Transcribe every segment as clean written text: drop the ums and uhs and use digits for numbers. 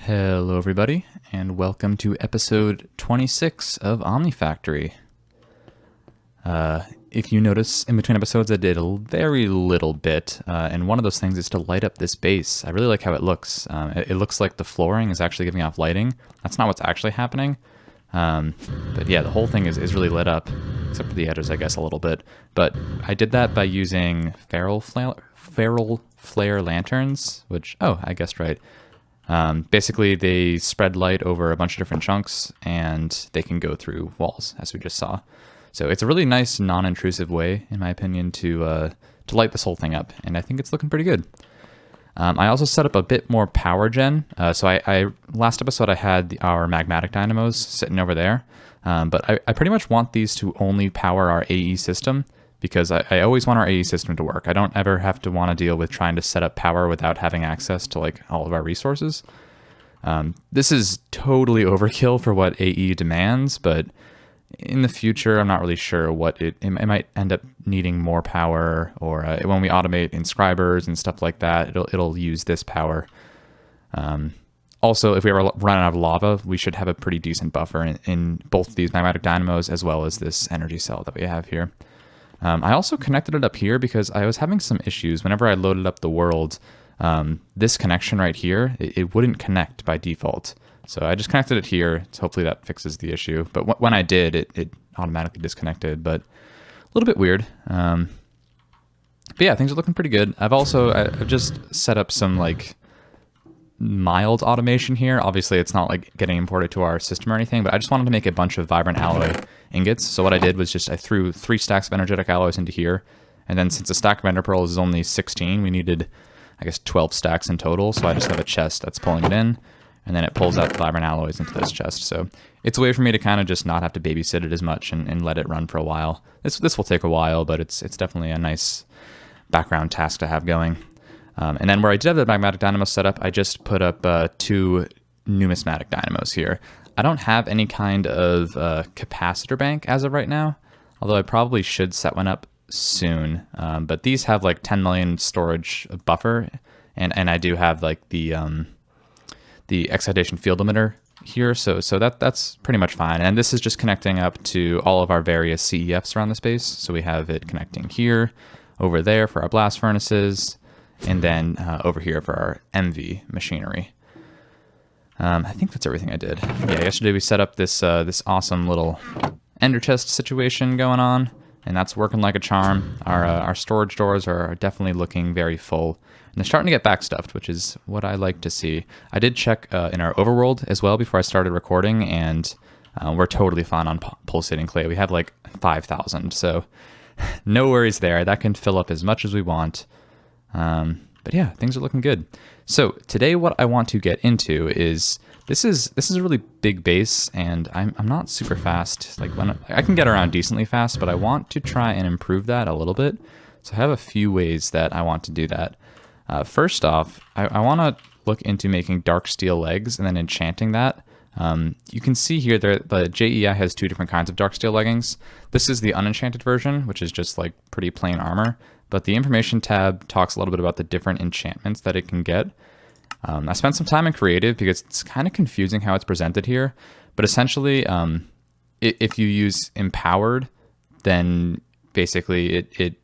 Hello everybody, and welcome to episode 26 of Omnifactory. If you notice, in between episodes I did a very little bit, and one of those things is to light up this base. I really like how it looks. It looks like the flooring is actually giving off lighting. That's not what's actually happening, but yeah, the whole thing is really lit up, except for the edges, I guess, a little bit. But I did that by using feral flare lanterns, which, oh, I guessed right. Basically, they spread light over a bunch of different chunks, and they can go through walls, as we just saw. So it's a really nice, non-intrusive way, in my opinion, to light this whole thing up, and I think it's looking pretty good. I also set up a bit more power gen. So last episode I had our magmatic dynamos sitting over there, but I pretty much want these to only power our AE system, because I always want our AE system to work. I don't ever have to want to deal with trying to set up power without having access to like all of our resources. This is totally overkill for what AE demands, but in the future, I'm not really sure what it might end up needing more power, or when we automate inscribers and stuff like that, it'll use this power. Also, if we ever run out of lava, we should have a pretty decent buffer in both these magmatic dynamos as well as this energy cell that we have here. I also connected it up here because I was having some issues. Whenever I loaded up the world, this connection right here, it wouldn't connect by default. So I just connected it here, so hopefully that fixes the issue. But when I did, it automatically disconnected, but a little bit weird. But yeah, things are looking pretty good. I've just set up some like mild automation here. Obviously, it's not like getting imported to our system or anything, but I just wanted to make a bunch of vibrant alloy ingots. So what I did was I threw 3 stacks of energetic alloys into here, and then since a stack of ender pearls is only 16, we needed, I guess, 12 stacks in total. So I just have a chest that's pulling it in, and then it pulls out the vibrant alloys into this chest. So it's a way for me to kind of just not have to babysit it as much and let it run for a while. This will take a while, but it's definitely a nice background task to have going. And then where I did have the magmatic dynamo set up, I just put up 2 numismatic dynamos here. I don't have any kind of capacitor bank as of right now, although I probably should set one up soon. But these have like 10 million storage buffer, and I do have like the excitation field emitter here, so that's pretty much fine. And this is just connecting up to all of our various CEFs around the space. So we have it connecting here, over there for our blast furnaces, and then over here for our MV machinery. I think that's everything I did. Yeah, yesterday we set up this awesome little ender chest situation going on, and that's working like a charm. Our storage doors are definitely looking very full, and they're starting to get backstuffed, which is what I like to see. I did check in our overworld as well before I started recording, and we're totally fine on pulsating clay. We have like 5,000, so no worries there. That can fill up as much as we want. But yeah, things are looking good. So today what I want to get into is, this is a really big base, and I'm not super fast. Like I can get around decently fast, but I want to try and improve that a little bit. So I have a few ways that I want to do that. First off, I want to look into making dark steel legs and then enchanting that. You can see here the JEI has 2 different kinds of dark steel leggings. This is the unenchanted version, which is just like pretty plain armor. But the information tab talks a little bit about the different enchantments that it can get. I spent some time in creative because it's kind of confusing how it's presented here. But essentially, if you use empowered, then basically it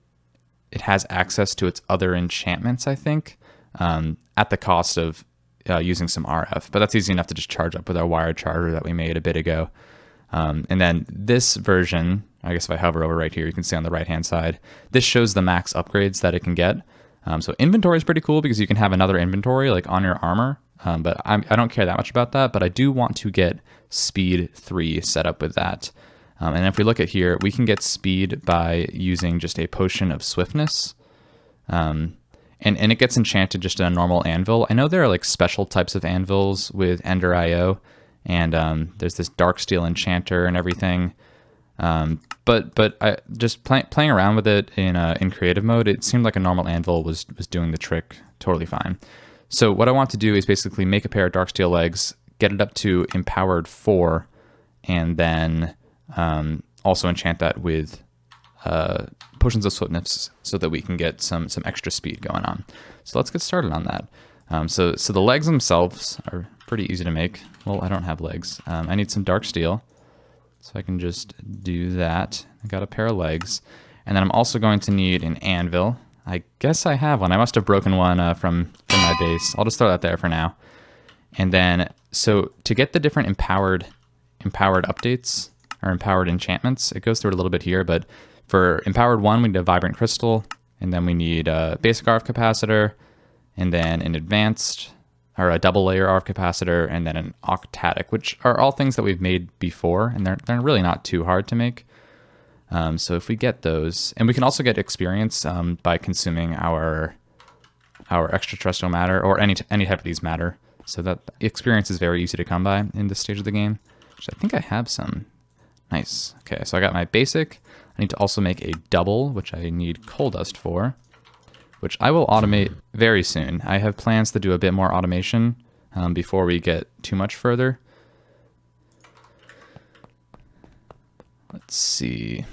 has access to its other enchantments, I think, at the cost of using some RF. But that's easy enough to just charge up with our wired charger that we made a bit ago. And then this version, I guess if I hover over right here, you can see on the right-hand side, this shows the max upgrades that it can get. So inventory is pretty cool because you can have another inventory like on your armor, but I don't care that much about that, but I do want to get speed 3 set up with that. And if we look at here, we can get speed by using just a potion of swiftness. And it gets enchanted just in a normal anvil. I know there are like special types of anvils with Ender IO, and there's this dark steel enchanter and everything. But I just playing around with it in creative mode, it seemed like a normal anvil was doing the trick totally fine. So what I want to do is basically make a pair of dark steel legs, get it up to empowered 4, and then also enchant that with potions of swiftness so that we can get some extra speed going on. So let's get started on that. So the legs themselves are pretty easy to make. Well, I don't have legs. I need some dark steel, so I can just do that. I got a pair of legs. And then I'm also going to need an anvil. I guess I have one. I must have broken one from my base. I'll just throw that there for now. And then, so to get the different empowered updates, or empowered enchantments, it goes through it a little bit here, but for empowered 1, we need a vibrant crystal, and then we need a basic RF capacitor, and then an advanced, or a double layer RF capacitor, and then an octatic, which are all things that we've made before, and they're really not too hard to make. So if we get those, and we can also get experience by consuming our extraterrestrial matter, or any type of these matter, so that experience is very easy to come by in this stage of the game, which I think I have some. Nice. Okay, so I got my basic. I need to also make a double, which I need coal dust for, which I will automate very soon. I have plans to do a bit more automation before we get too much further. Let's see.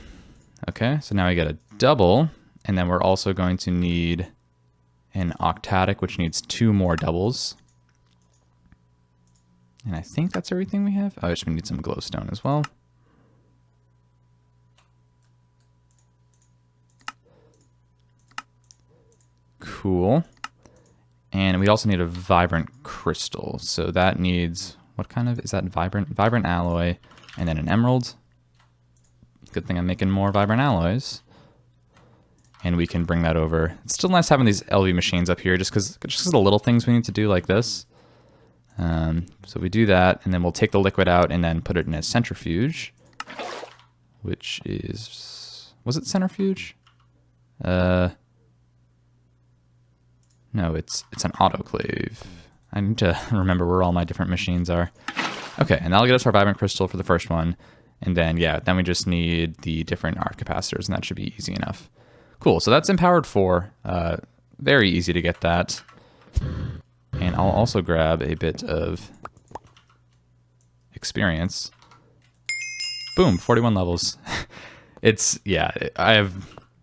Okay, so now we get a double, and then we're also going to need an octatic, which needs 2 more doubles. And I think that's everything we have. Oh, I just need some glowstone as well. Cool. And we also need a vibrant crystal. So that needs, what kind of, is that vibrant? Vibrant alloy, and then an emerald. Good thing I'm making more vibrant alloys. And we can bring that over. It's still nice having these LV machines up here just because of the little things we need to do like this. So we do that, and then we'll take the liquid out and then put it in a centrifuge, which is, was it centrifuge? No, it's an autoclave. I need to remember where all my different machines are. Okay, and that'll get us our vibrant crystal for the first one. And then, yeah, then we just need the different RF capacitors, and that should be easy enough. Cool, so that's empowered 4. Very easy to get that. And I'll also grab a bit of experience. Boom, 41 levels. It's, yeah,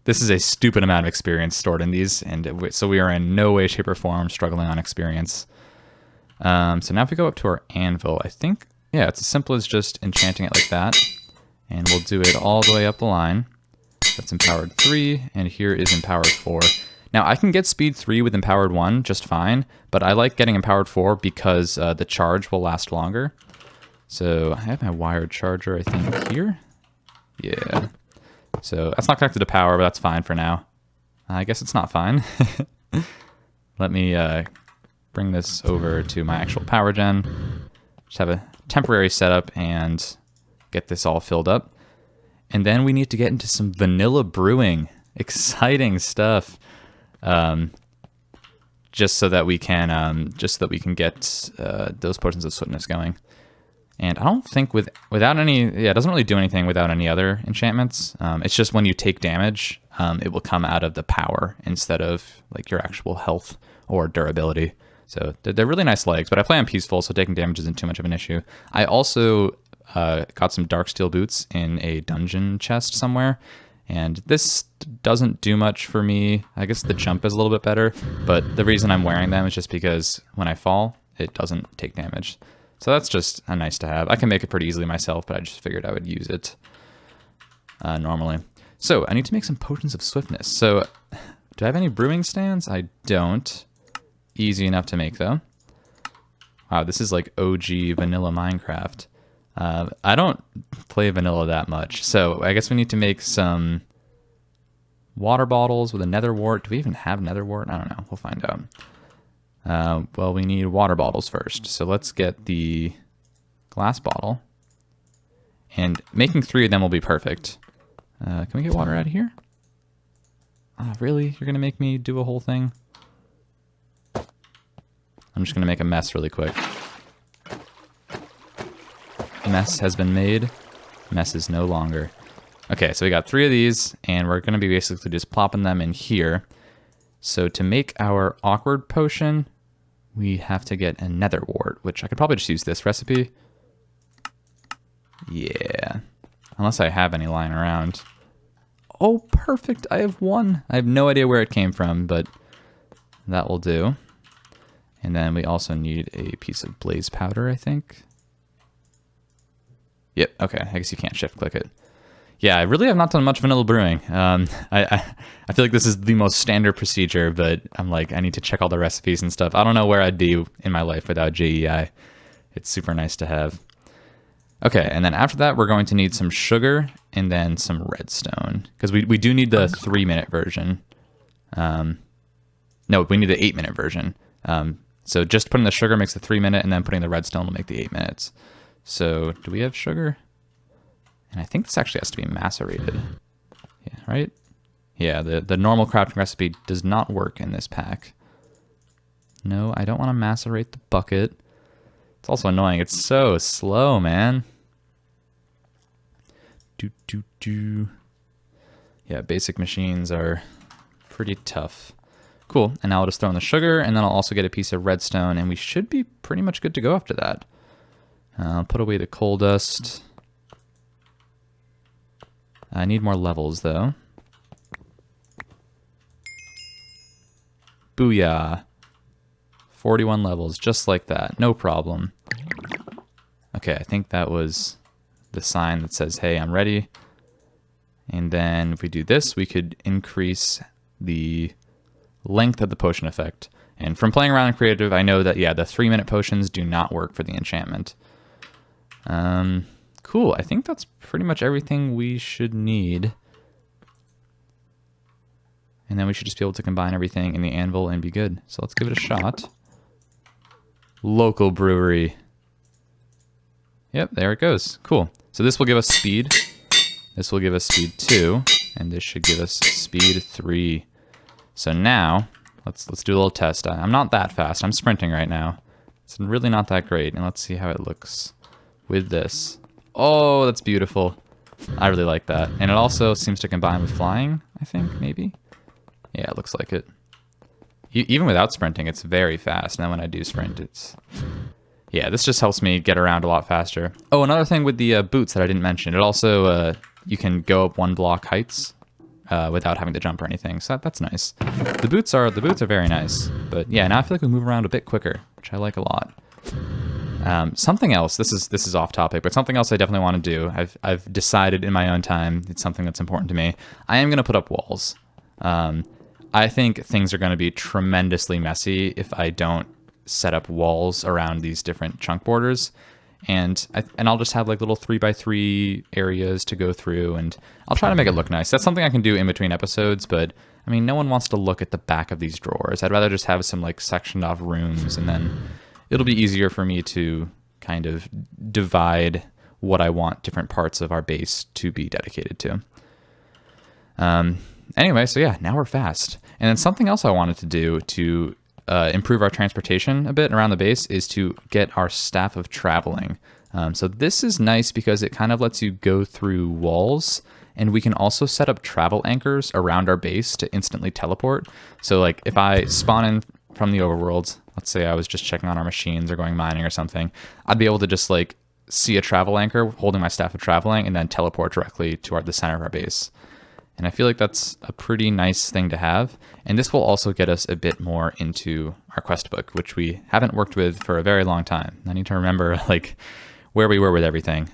this is a stupid amount of experience stored in these, and so we are in no way, shape, or form struggling on experience. So now if we go up to our anvil, I think, yeah, it's as simple as just enchanting it like that, and we'll do it all the way up the line. That's empowered 3, and here is empowered 4. Now, I can get speed 3 with empowered 1 just fine, but I like getting empowered 4 because the charge will last longer. So I have my wired charger, I think, here. Yeah. So that's not connected to power, but that's fine for now. I guess it's not fine. Let me bring this over to my actual power gen. Just have a temporary setup and get this all filled up. And then we need to get into some vanilla brewing. Exciting stuff. Just so that we can get those potions of swiftness going. And I don't think without any, yeah, it doesn't really do anything without any other enchantments. It's just when you take damage, it will come out of the power instead of like your actual health or durability. So they're really nice legs, but I play on peaceful, so taking damage isn't too much of an issue. I also got some dark steel boots in a dungeon chest somewhere, and this doesn't do much for me. I guess the jump is a little bit better, but the reason I'm wearing them is just because when I fall, it doesn't take damage. So that's just a nice to have. I can make it pretty easily myself, but I just figured I would use it normally. So I need to make some potions of swiftness. So do I have any brewing stands? I don't. Easy enough to make though. Wow, this is like OG vanilla Minecraft. I don't play vanilla that much, so I guess we need to make some water bottles with a nether wart. Do we even have nether wart? I don't know. We'll find out. Well, we need water bottles first, so let's get the glass bottle. And making 3 of them will be perfect. Can we get water out of here? Oh, really? You're going to make me do a whole thing? I'm just going to make a mess really quick. Mess has been made. Mess is no longer. Okay, so we got 3 of these, and we're going to be basically just plopping them in here. So to make our awkward potion, we have to get a nether wart, which I could probably just use this recipe. Yeah. Unless I have any lying around. Oh, perfect. I have 1. I have no idea where it came from, but that will do. And then we also need a piece of blaze powder, I think. Yep, okay, I guess you can't shift click it. Yeah, I really have not done much vanilla brewing. I feel like this is the most standard procedure, but I'm like, I need to check all the recipes and stuff. I don't know where I'd be in my life without JEI. It's super nice to have. Okay, and then after that, we're going to need some sugar and then some redstone, because we do need the 3-minute version. No, we need the 8-minute version. So just putting the sugar makes the 3-minute, and then putting the redstone will make the 8 minutes. So do we have sugar? And I think this actually has to be macerated. Yeah, right? Yeah, the normal crafting recipe does not work in this pack. No, I don't want to macerate the bucket. It's also annoying. It's so slow, man. Yeah, basic machines are pretty tough. Cool, and now I'll just throw in the sugar, and then I'll also get a piece of redstone, and we should be pretty much good to go after that. I'll put away the coal dust. I need more levels, though. Booyah. 41 levels, just like that. No problem. Okay, I think that was the sign that says, hey, I'm ready. And then if we do this, we could increase the length of the potion effect. And from playing around in creative, I know that, yeah, the 3-minute potions do not work for the enchantment. Cool, I think that's pretty much everything we should need. And then we should just be able to combine everything in the anvil and be good. So let's give it a shot. Local brewery. Yep, there it goes. Cool. So this will give us speed. This will give us speed 2, and this should give us speed 3. So now, let's do a little test. I'm not that fast. I'm sprinting right now. It's really not that great. And let's see how it looks with this. Oh, that's beautiful. I really like that. And it also seems to combine with flying, I think, maybe? Yeah, it looks like it. Even without sprinting, it's very fast. And then when I do sprint, it's... Yeah, this just helps me get around a lot faster. Oh, another thing with the boots that I didn't mention. It also, you can go up 1 block heights without having to jump or anything. So that's nice. The boots are very nice. But yeah, now I feel like we move around a bit quicker, which I like a lot. Something else, this is off topic, but something else I definitely want to do. I've decided in my own time, it's something that's important to me. I am going to put up walls. I think things are going to be tremendously messy if I don't set up walls around these different chunk borders. And I'll just have like little 3x3 areas to go through, and I'll try to make it look nice. That's something I can do in between episodes, but I mean, no one wants to look at the back of these drawers. I'd rather just have some like sectioned off rooms, and then it'll be easier for me to kind of divide what I want different parts of our base to be dedicated to. Anyway, so yeah, now we're fast. And then something else I wanted to do to improve our transportation a bit around the base is to get our staff of traveling. So this is nice because it kind of lets you go through walls, and we can also set up travel anchors around our base to instantly teleport. So like if I spawn in from the overworld, let's say I was just checking on our machines or going mining or something, I'd be able to just like see a travel anchor holding my staff of traveling and then teleport directly to the center of our base. And I feel like that's a pretty nice thing to have. And this will also get us a bit more into our quest book, which we haven't worked with for a very long time. I need to remember like where we were with everything.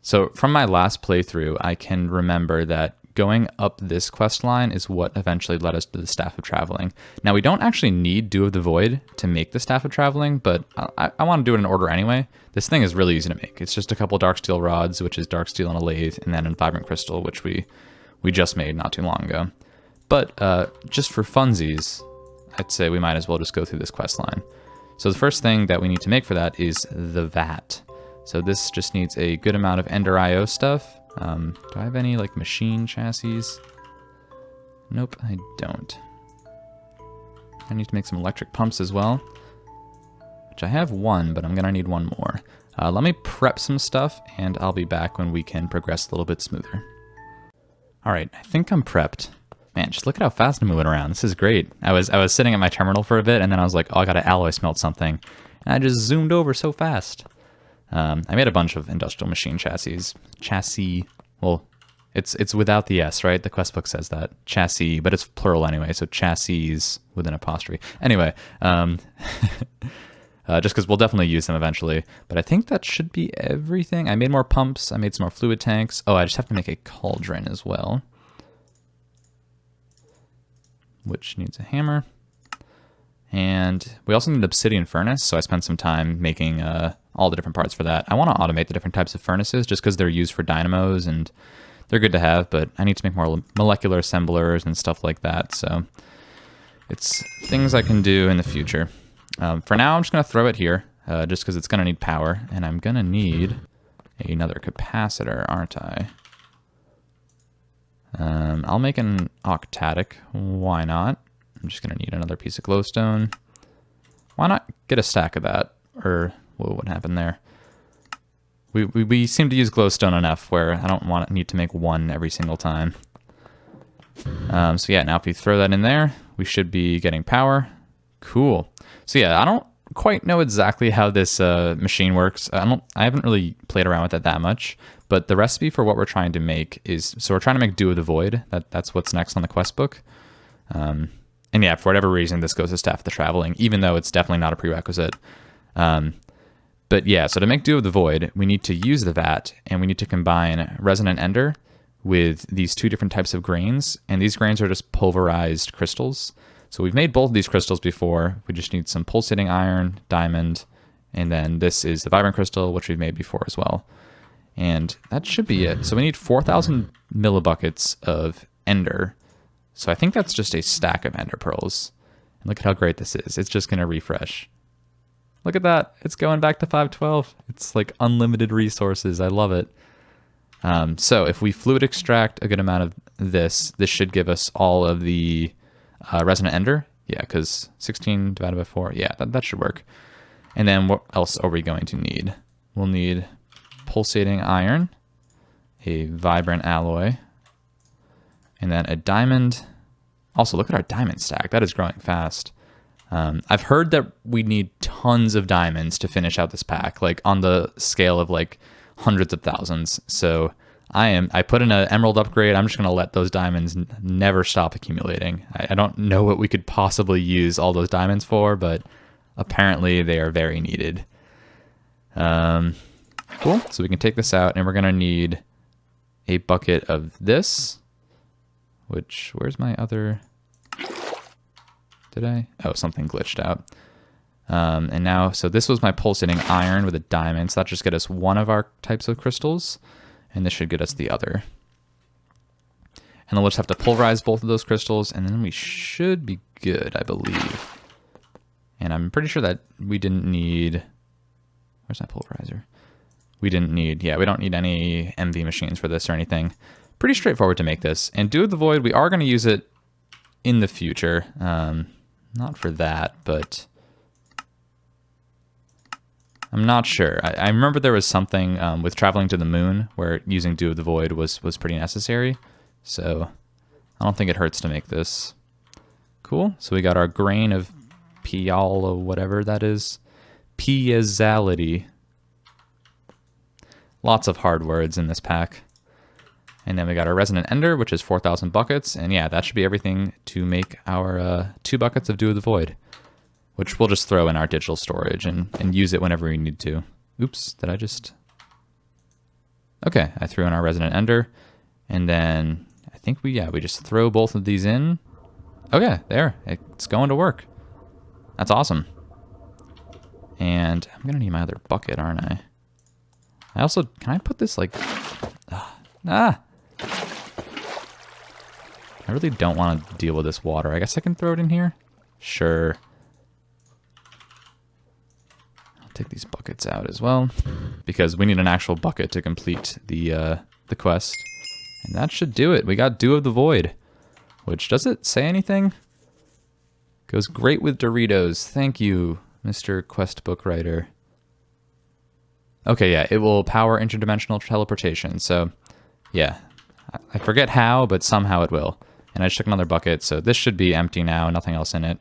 So from my last playthrough, I can remember that going up this quest line is what eventually led us to the Staff of Traveling. Now, we don't actually need Dew of the Void to make the Staff of Traveling, but I want to do it in order anyway. This thing is really easy to make. It's just a couple dark steel rods, which is dark steel on a lathe, and then a vibrant crystal, which we just made not too long ago. But just for funsies, I'd say we might as well just go through this quest line. So the first thing that we need to make for that is the vat. So this just needs a good amount of Ender IO stuff. Do I have any like machine chassis? Nope, I don't. I need to make some electric pumps as well, which I have one, but I'm gonna need one more. Let me prep some stuff, and I'll be back when we can progress a little bit smoother. All right, I think I'm prepped. Man, just look at how fast I'm moving around. This is great. I was sitting at my terminal for a bit, and then I was like, oh, I gotta alloy smelt something. And I just zoomed over so fast. I made a bunch of industrial machine chassis. Well, It's without the S, right? The quest book says that. Chassis, but it's plural anyway, so chassis with an apostrophe. Anyway, just because we'll definitely use them eventually. But I think that should be everything. I made more pumps. I made some more fluid tanks. Oh, I just have to make a cauldron as well, which needs a hammer. And we also need an obsidian furnace, so I spent some time making all the different parts for that. I want to automate the different types of furnaces just because they're used for dynamos and they're good to have, but I need to make more molecular assemblers and stuff like that, so it's things I can do in the future. For now, I'm just going to throw it here, just because it's going to need power, and I'm going to need another capacitor, aren't I? I'll make an octatic. Why not? I'm just going to need another piece of glowstone. Why not get a stack of that? Or, whoa, what happened there? We seem to use glowstone enough where I don't need to make one every single time. So yeah, now if we throw that in there, we should be getting power. Cool. So yeah, I don't quite know exactly how this machine works. I haven't really played around with it that much, but the recipe for what we're trying to make is, so we're trying to make Dew of the Void. That's what's next on the quest book. And yeah, for whatever reason, this goes to Staff the Traveling, even though it's definitely not a prerequisite. But yeah, so to make Dew of the Void, we need to use the vat, and we need to combine Resonant Ender with these two different types of grains, and these grains are just pulverized crystals. So we've made both of these crystals before. We just need some pulsating iron, diamond, and then this is the vibrant crystal, which we've made before as well. And that should be it. So we need 4,000 millibuckets of ender. So I think that's just a stack of ender pearls. And look at how great this is. It's just going to refresh. Look at that. It's going back to 512. It's like unlimited resources. I love it. So if we fluid extract a good amount of this should give us all of the resonant ender. Yeah, because 16 divided by 4. Yeah, that should work. And then what else are we going to need? We'll need pulsating iron, a vibrant alloy, and then a diamond. Also, look at our diamond stack. That is growing fast. I've heard that we need tons of diamonds to finish out this pack, like on the scale of like hundreds of thousands. So I put in an emerald upgrade. I'm just going to let those diamonds never stop accumulating. I don't know what we could possibly use all those diamonds for, but apparently they are very needed. Cool. So we can take this out, and we're going to need a bucket of this, which, where's my other... Did I? Oh, something glitched out. And now, so this was my pulsating iron with a diamond. So that just get us one of our types of crystals. And this should get us the other. And then we'll just have to pulverize both of those crystals. And then we should be good, I believe. And I'm pretty sure that we didn't need... Where's my pulverizer? We didn't need... Yeah, we don't need any MV machines for this or anything. Pretty straightforward to make this. And Dew of the Void, we are going to use it in the future. Not for that, but I'm not sure. I remember there was something with traveling to the moon where using Dew of the Void was pretty necessary. So I don't think it hurts to make this. Cool. So we got our grain of Piala, whatever that is. Piezality. Lots of hard words in this pack. And then we got our Resonant Ender, which is 4,000 buckets. And yeah, that should be everything to make our 2 buckets of Dew of the Void, which we'll just throw in our digital storage and use it whenever we need to. Oops, did I just... Okay, I threw in our Resonant Ender. And then I think we just throw both of these in. Okay, there, it's going to work. That's awesome. And I'm going to need my other bucket, aren't I? I also, can I put this like... I really don't want to deal with this water. I guess I can throw it in here? Sure. I'll take these buckets out as well, because we need an actual bucket to complete the quest. And that should do it. We got Dew of the Void, which, does it say anything? Goes great with Doritos. Thank you, Mr. Quest Book Writer. Okay, yeah, it will power interdimensional teleportation, so yeah. I forget how, but somehow it will. And I just took another bucket, so this should be empty now, nothing else in it.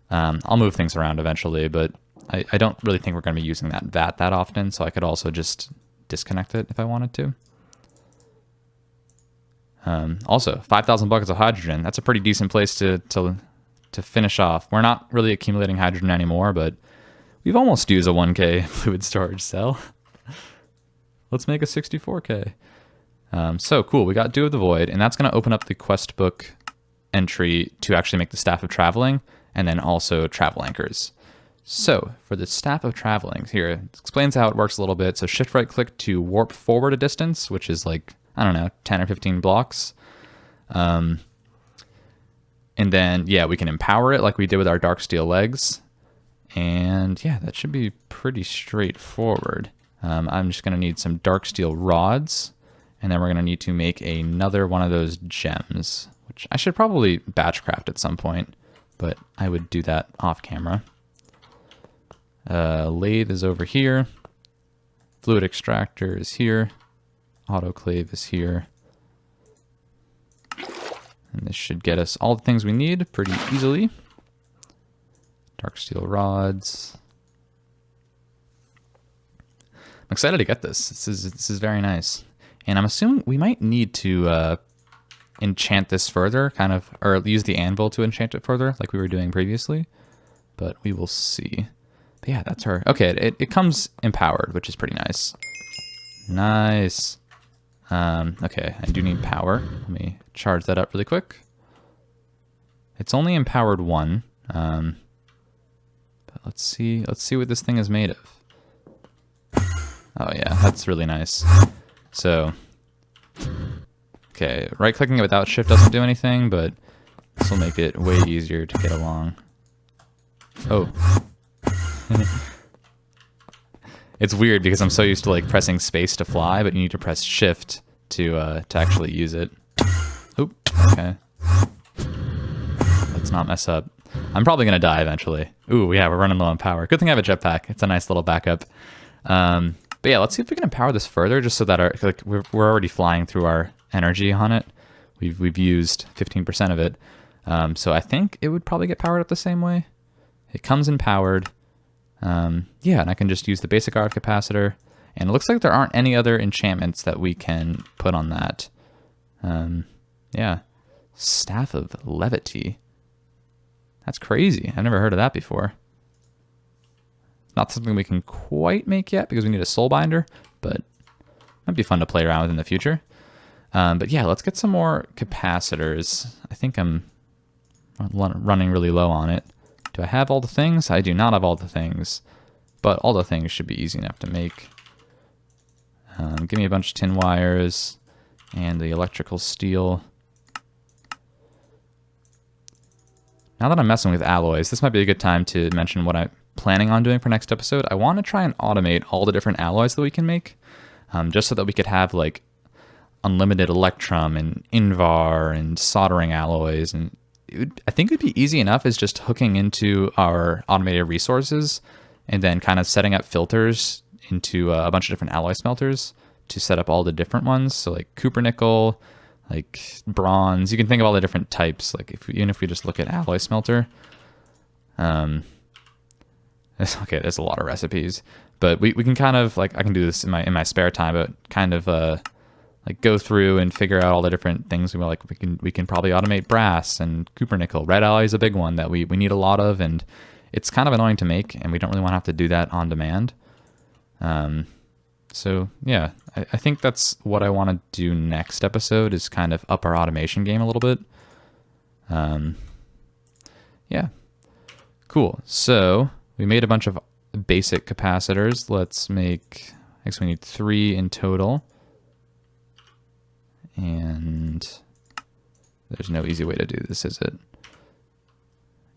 I'll move things around eventually, but I don't really think we're going to be using that vat that often, so I could also just disconnect it if I wanted to. Also, 5,000 buckets of hydrogen. That's a pretty decent place to finish off. We're not really accumulating hydrogen anymore, but we've almost used a 1K fluid storage cell. Let's make a 64K. So cool, we got Dew of the Void, and that's going to open up the quest book entry to actually make the Staff of Traveling, and then also travel anchors. So for the Staff of Traveling, here, it explains how it works a little bit. So shift right click to warp forward a distance, which is like, I don't know, 10 or 15 blocks. And then, yeah, we can empower it like we did with our dark steel legs. And yeah, that should be pretty straightforward. I'm just going to need some dark steel rods, and then we're going to need to make another one of those gems, which I should probably batch craft at some point, but I would do that off camera. Lathe is over here. Fluid extractor is here. Autoclave is here. And this should get us all the things we need pretty easily. Dark steel rods. I'm excited to get this. This is very nice. And I'm assuming we might need to enchant this further, kind of, or use the anvil to enchant it further, like we were doing previously. But we will see. But yeah, that's her. Okay, it comes empowered, which is pretty nice. Nice. Okay, I do need power. Let me charge that up really quick. It's only empowered 1. But let's see what this thing is made of. Oh yeah, that's really nice. So, okay, right-clicking it without shift doesn't do anything, but this will make it way easier to get along. Oh. It's weird because I'm so used to like pressing space to fly, but you need to press shift to actually use it. Oop, okay. Let's not mess up. I'm probably gonna die eventually. Ooh, yeah, we're running low on power. Good thing I have a jetpack. It's a nice little backup. But yeah, let's see if we can empower this further, just so that we're already flying through our energy on it. We've used 15% of it, so I think it would probably get powered up the same way. It comes empowered. Yeah, and I can just use the basic RF capacitor, and it looks like there aren't any other enchantments that we can put on that. Yeah, Staff of Levity. That's crazy. I've never heard of that before. Not something we can quite make yet because we need a soul binder, but might be fun to play around with in the future. But yeah, let's get some more capacitors. I think I'm running really low on it. Do I have all the things? I do not have all the things, but all the things should be easy enough to make. Give me a bunch of tin wires and the electrical steel. Now that I'm messing with alloys, this might be a good time to mention what I'm planning on doing for next episode. I want to try and automate all the different alloys that we can make, just so that we could have like unlimited electrum and invar and soldering alloys. And I think it would be easy enough as just hooking into our automated resources and then kind of setting up filters into a bunch of different alloy smelters to set up all the different ones. So like copper nickel, like bronze. You can think of all the different types. Like even if we just look at alloy smelter, okay, there's a lot of recipes, but we can kind of like, I can do this in my spare time, but kind of like go through and figure out all the different things we can probably automate brass and copper nickel. Red alloy is a big one that we need a lot of, and it's kind of annoying to make, and we don't really want to have to do that on demand. So yeah, I think that's what I want to do next episode, is kind of up our automation game a little bit. Yeah, cool. So we made a bunch of basic capacitors. Let's make, I guess we need 3 in total. And there's no easy way to do this, is it?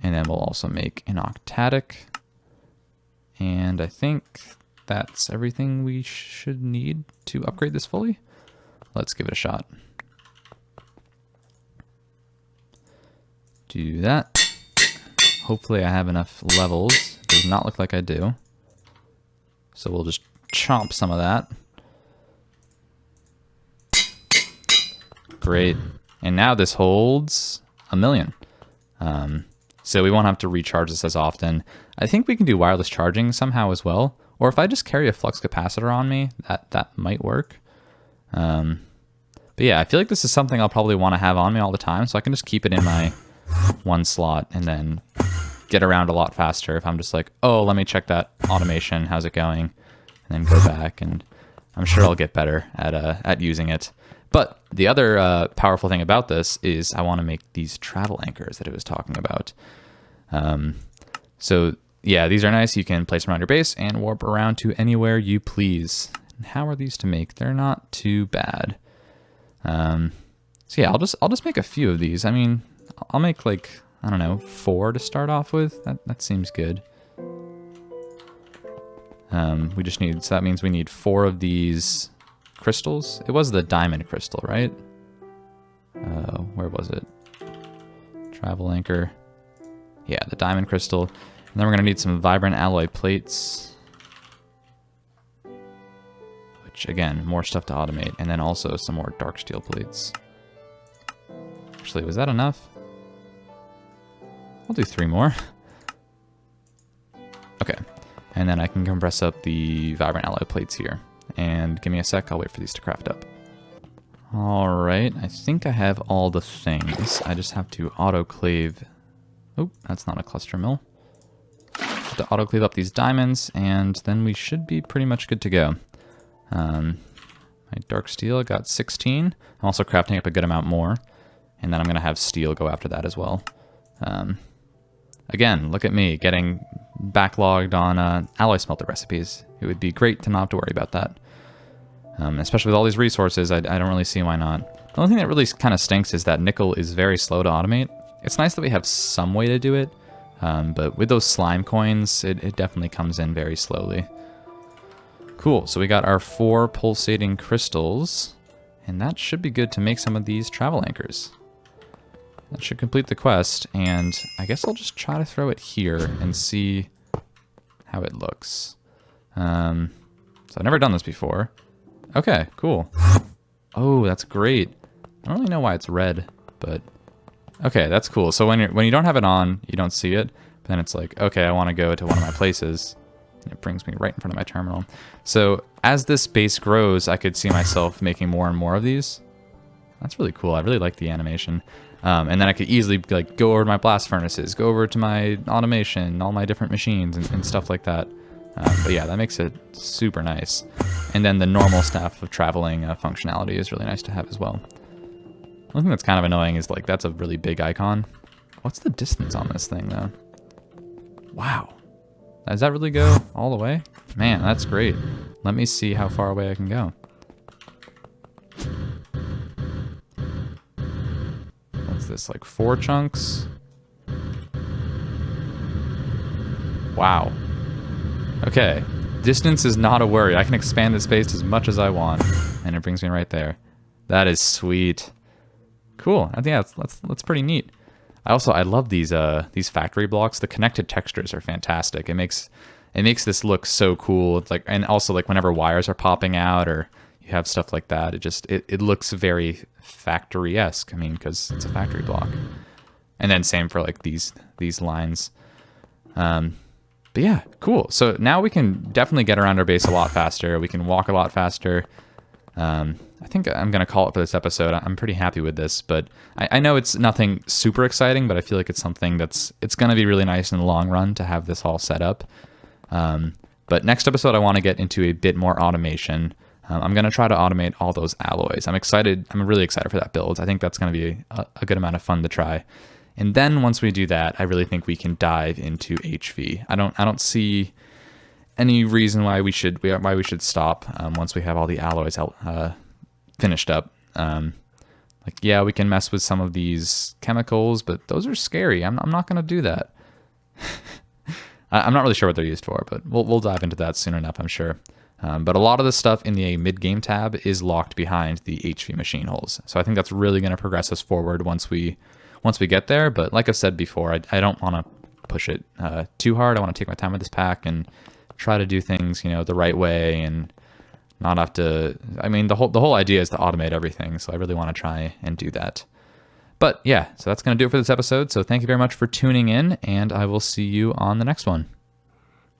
And then we'll also make an octatic. And I think that's everything we should need to upgrade this fully. Let's give it a shot. Do that. Hopefully I have enough levels. It does not look like I do. So we'll just chomp some of that. Great. And now this holds 1,000,000. So we won't have to recharge this as often. I think we can do wireless charging somehow as well. Or if I just carry a flux capacitor on me, that might work. But But yeah, I feel like this is something I'll probably want to have on me all the time, so I can just keep it in my one slot and then get around a lot faster if I'm just like, oh, let me check that automation, how's it going, and then go back, and I'm sure I'll get better at using it. But the other powerful thing about this is I want to make these travel anchors that it was talking about. So yeah, these are nice. You can place them around your base and warp around to anywhere you please. And how are these to make? They're not too bad. So yeah, I'll just make a few of these. I mean, I'll make like, I don't know, 4 to start off with. That seems good. We just need, so that means we need 4 of these crystals. It was the diamond crystal, right? Where was it? Travel anchor. Yeah, the diamond crystal. And then we're gonna need some vibrant alloy plates. Which, again, more stuff to automate. And then also some more dark steel plates. Actually, was that enough? I'll do 3 more. Okay. And then I can compress up the vibrant alloy plates here. And give me a sec, I'll wait for these to craft up. Alright, I think I have all the things. I just have to autoclave. Oh, that's not a cluster mill. Have to autoclave up these diamonds, and then we should be pretty much good to go. My dark steel got 16. I'm also crafting up a good amount more. And then I'm going to have steel go after that as well. Again, look at me getting backlogged on alloy smelter recipes. It would be great to not have to worry about that. Especially with all these resources, I don't really see why not. The only thing that really kind of stinks is that nickel is very slow to automate. It's nice that we have some way to do it, but with those slime coins, it definitely comes in very slowly. Cool, so we got our 4 pulsating crystals, and that should be good to make some of these travel anchors. That should complete the quest, and I guess I'll just try to throw it here and see how it looks. So I've never done this before. Okay, cool. Oh, that's great. I don't really know why it's red, but okay, that's cool. So when you don't have it on, you don't see it, but then it's like, okay, I want to go to one of my places, and it brings me right in front of my terminal. So as this base grows, I could see myself making more and more of these. That's really cool. I really like the animation. And then I could easily like go over to my blast furnaces, go over to my automation, all my different machines and stuff like that. But yeah, that makes it super nice. And then the normal stuff of traveling functionality is really nice to have as well. One thing that's kind of annoying is like that's a really big icon. What's the distance on this thing though? Wow. Does that really go all the way? Man, that's great. Let me see how far away I can go. What's this, like 4 chunks? Wow. Okay, distance is not a worry. I can expand this space as much as I want, and it brings me right there. That is sweet. Cool. I think that's pretty neat. I love these factory blocks. The connected textures are fantastic. It makes this look so cool. It's like, and also like whenever wires are popping out or you have stuff like that, it looks very factory-esque. I mean, because it's a factory block. And then same for like these lines. But yeah, cool. So now we can definitely get around our base a lot faster. We can walk a lot faster. I think I'm going to call it for this episode. I'm pretty happy with this, but I know it's nothing super exciting, but I feel like it's something it's going to be really nice in the long run to have this all set up. But next episode, I want to get into a bit more automation. I'm going to try to automate all those alloys. I'm excited. I'm really excited for that build. I think that's going to be a good amount of fun to try. And then once we do that, I really think we can dive into HV. I don't see any reason why we should stop once we have all the alloys finished up. Like, yeah, we can mess with some of these chemicals, but those are scary. I'm not going to do that. I'm not really sure what they're used for, but we'll dive into that soon enough, I'm sure. But a lot of the stuff in the mid-game tab is locked behind the HV machine holes. So I think that's really going to progress us forward once we get there. But like I've said before, I don't want to push it too hard. I want to take my time with this pack and try to do things, the right way and not have to. I mean, the whole idea is to automate everything. So I really want to try and do that. But yeah, so that's going to do it for this episode. So thank you very much for tuning in, and I will see you on the next one.